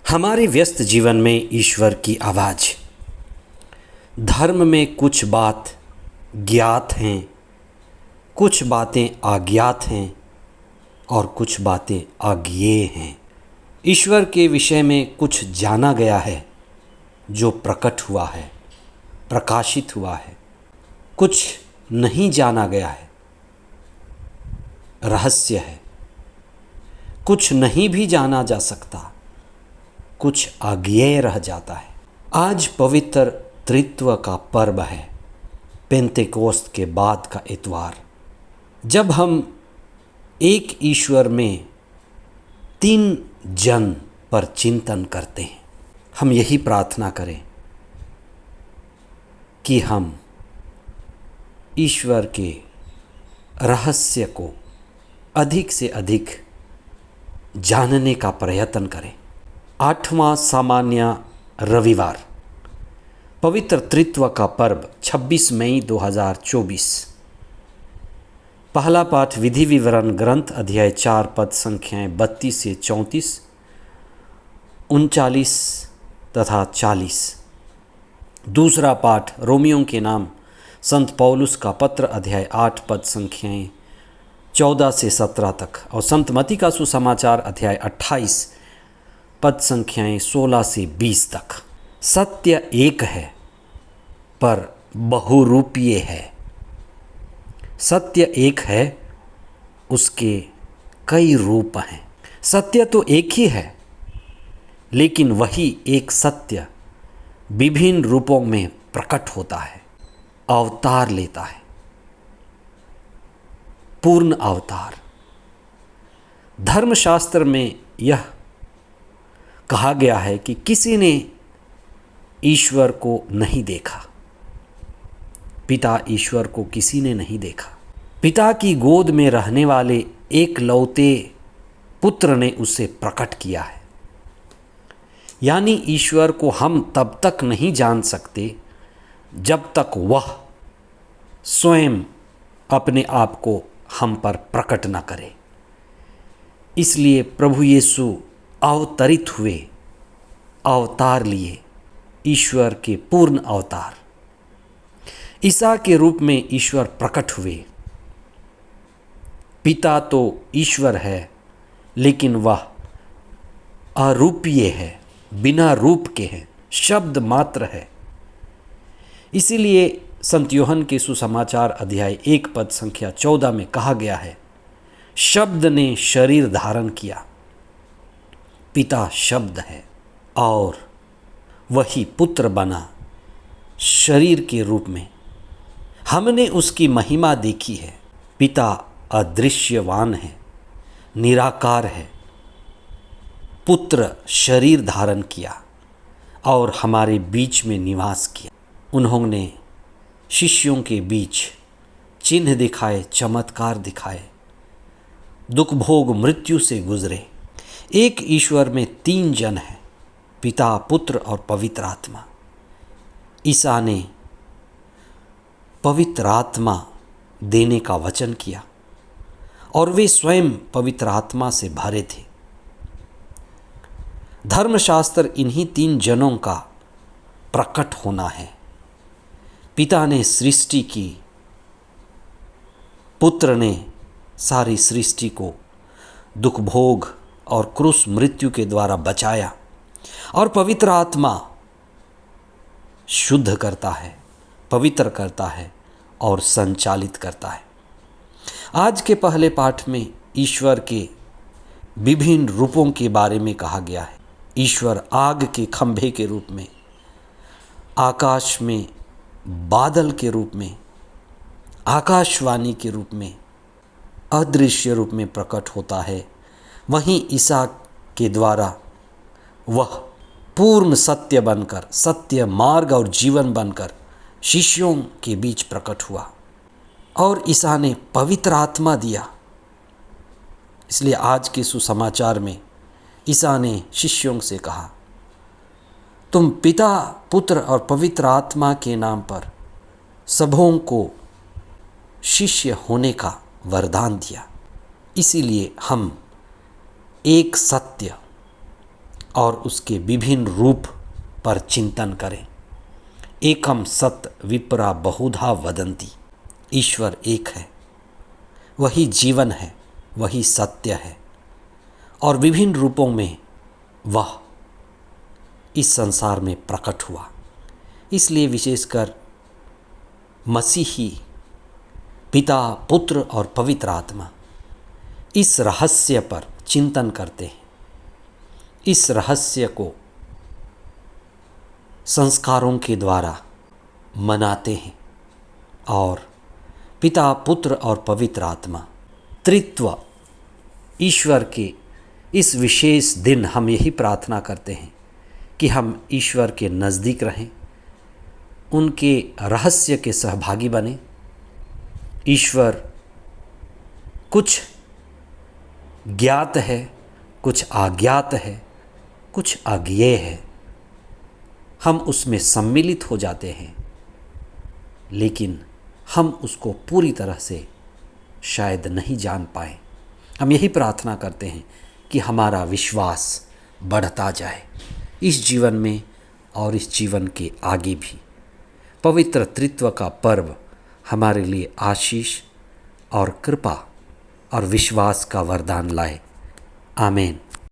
हमारे व्यस्त जीवन में ईश्वर की आवाज़। धर्म में कुछ बात ज्ञात हैं, कुछ बातें अज्ञात हैं और कुछ बातें अज्ञेय हैं। ईश्वर के विषय में कुछ जाना गया है जो प्रकट हुआ है, प्रकाशित हुआ है। कुछ नहीं जाना गया है, रहस्य है। कुछ नहीं भी जाना जा सकता, कुछ अज्ञेय रह जाता है। आज पवित्र त्रित्व का पर्व है, पेंतेकोस्त के बाद का इतवार, जब हम एक ईश्वर में तीन जन पर चिंतन करते हैं। हम यही प्रार्थना करें कि हम ईश्वर के रहस्य को अधिक से अधिक जानने का प्रयत्न करें। 8वां सामान्य रविवार, पवित्र त्रित्व का पर्व 26 मई 2024। पहला पाठ विधि विवरण ग्रंथ अध्याय 4 पद संख्याएं 32 से 34, 39 तथा 40। दूसरा पाठ रोमियों के नाम संत पौलुस का पत्र अध्याय 8 पद संख्याएं 14 से 17 तक और संत मती का सुसमाचार अध्याय 28 पद संख्याएं 16 से 20 तक। सत्य एक है पर बहुरूपीय है। सत्य एक है, उसके कई रूप हैं। सत्य तो एक ही है, लेकिन वही एक सत्य विभिन्न रूपों में प्रकट होता है, अवतार लेता है। पूर्ण अवतार। धर्मशास्त्र में यह कहा गया है कि किसी ने ईश्वर को नहीं देखा। पिता ईश्वर को किसी ने नहीं देखा। पिता की गोद में रहने वाले एकलौते पुत्र ने उसे प्रकट किया है। यानी ईश्वर को हम तब तक नहीं जान सकते जब तक वह स्वयं अपने आप को हम पर प्रकट न करे। इसलिए प्रभु यीशु अवतरित हुए, अवतार लिए, ईश्वर के पूर्ण अवतार। ईसा के रूप में ईश्वर प्रकट हुए। पिता तो ईश्वर है, लेकिन वह अरूपीय है, बिना रूप के है, शब्द मात्र है। इसीलिए संत यूहन्ना के सुसमाचार अध्याय 1 पद संख्या 14 में कहा गया है, शब्द ने शरीर धारण किया। पिता शब्द है और वही पुत्र बना शरीर के रूप में। हमने उसकी महिमा देखी है। पिता अदृश्यवान है, निराकार है। पुत्र शरीर धारण किया और हमारे बीच में निवास किया। उन्होंने शिष्यों के बीच चिन्ह दिखाए, चमत्कार दिखाए, दुख भोग मृत्यु से गुजरे। एक ईश्वर में तीन जन हैं, पिता, पुत्र और पवित्र आत्मा। ईसा ने पवित्र आत्मा देने का वचन किया और वे स्वयं पवित्र आत्मा से भरे थे। धर्मशास्त्र इन्हीं तीन जनों का प्रकट होना है। पिता ने सृष्टि की, पुत्र ने सारी सृष्टि को दुख भोग और क्रूस मृत्यु के द्वारा बचाया और पवित्र आत्मा शुद्ध करता है, पवित्र करता है और संचालित करता है। आज के पहले पाठ में ईश्वर के विभिन्न रूपों के बारे में कहा गया है। ईश्वर आग के खंभे के रूप में, आकाश में बादल के रूप में, आकाशवाणी के रूप में, अदृश्य रूप में प्रकट होता है। वहीं ईसा के द्वारा वह पूर्ण सत्य बनकर, सत्य मार्ग और जीवन बनकर शिष्यों के बीच प्रकट हुआ और ईसा ने पवित्र आत्मा दिया। इसलिए आज के सुसमाचार में ईसा ने शिष्यों से कहा, तुम पिता, पुत्र और पवित्र आत्मा के नाम पर सबों को शिष्य होने का वरदान दिया। इसीलिए हम एक सत्य और उसके विभिन्न रूप पर चिंतन करें। एकम सत विप्रा बहुधा वदंती। ईश्वर एक है, वही जीवन है, वही सत्य है और विभिन्न रूपों में वह इस संसार में प्रकट हुआ। इसलिए विशेषकर मसीही पिता, पुत्र और पवित्र आत्मा इस रहस्य पर चिंतन करते हैं, इस रहस्य को संस्कारों के द्वारा मनाते हैं और पिता, पुत्र और पवित्र आत्मा त्रित्व ईश्वर के इस विशेष दिन हम यही प्रार्थना करते हैं कि हम ईश्वर के नज़दीक रहें, उनके रहस्य के सहभागी बने। ईश्वर कुछ ज्ञात है, कुछ अज्ञात है, कुछ अज्ञेय है। हम उसमें सम्मिलित हो जाते हैं, लेकिन हम उसको पूरी तरह से शायद नहीं जान पाए। हम यही प्रार्थना करते हैं कि हमारा विश्वास बढ़ता जाए इस जीवन में और इस जीवन के आगे भी। पवित्र त्रित्व का पर्व हमारे लिए आशीष और कृपा और विश्वास का वरदान लाए। आमीन।